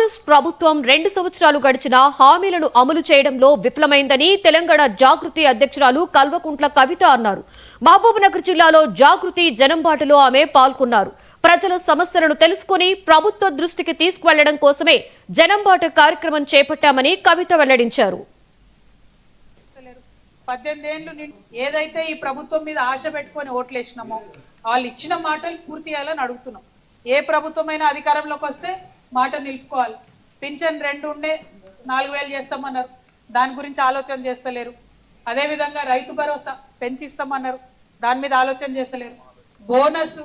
కాంగ్రెస్ ప్రభుత్వం 2 సంవత్సరాలు గడిచినా హామీలను అమలు చేయడంలో విఫలమైందని తెలంగాణ జాగృతి అధ్యక్షురాలు కల్వకుంట్ల కవిత అన్నారు. మహబూబ్నగర్ జిల్లాలో జాగృతి జనంబాటలో ఆమె పాల్గొన్నారు. ప్రజల సమస్యలను తెలుసుకుని ప్రభుత్వ దృష్టికి తీసుకువెళ్లడం కోసమే జనంబాట కార్యక్రమం చేపట్టామని కవిత వెల్లడించారు. 18 ఏళ్లు ఏదైతే ఈ ప్రభుత్వం మీద ఆశ పెట్టుకొని ఓట్లేసినామో వాళ్ళు ఇచ్చిన మాటలు పూర్తి చేయాలని అడుగుతున్నాం. ఏ ప్రభుత్వమైనా అధికారంలోకి వస్తే మాట నిలుపుకోవాలి. పింఛన్ 2 ఉండే 4000 చేస్తామన్నారు, దాని గురించి ఆలోచన చేస్తలేరు. అదేవిధంగా రైతు భరోసా పెంచిస్తామన్నారు, దాని మీద ఆలోచన చేస్తలేరు. బోనస్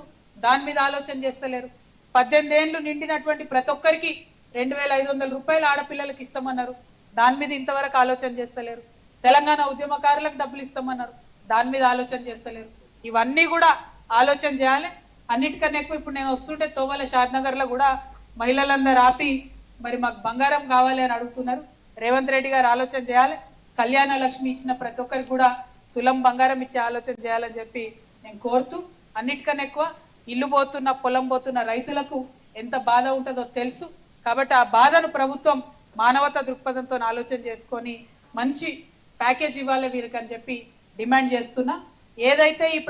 దాని మీద ఆలోచన చేస్తలేరు. 18 ఏళ్లు నిండినటువంటి ప్రతి ఒక్కరికి 2500 రూపాయలు ఆడపిల్లలకి ఇస్తామన్నారు, దాని మీద ఇంతవరకు ఆలోచన చేస్తలేరు. తెలంగాణ ఉద్యమకారులకు డబ్బులు ఇస్తామన్నారు, దాని మీద ఆలోచన చేస్తలేరు. ఇవన్నీ కూడా ఆలోచన చేయాలి. అన్నిటికన్నా ఎక్కువ ఇప్పుడు నేను వస్తుంటే తోవల షాద్నగర్లో కూడా మహిళలందరూ ఆపి మరి మాకు బంగారం కావాలి అని అడుగుతున్నారు. రేవంత్ రెడ్డి గారు ఆలోచన చేయాలి. కళ్యాణ లక్ష్మి ఇచ్చిన ప్రతి ఒక్కరికి కూడా తులం బంగారం ఇచ్చే ఆలోచన చేయాలని చెప్పి నేను కోరుతూ, అన్నిటికన్నా ఎక్కువ ఇల్లు పోతున్న పొలం పోతున్న రైతులకు ఎంత బాధ ఉంటుందో తెలుసు. కాబట్టి ఆ బాధను ప్రభుత్వం మానవతా దృక్పథంతో ఆలోచన చేసుకొని మంచి ప్యాకేజ్ ఇవ్వాలి వీరికి అని చెప్పి డిమాండ్ చేస్తున్నా. ఏదైతే ఈ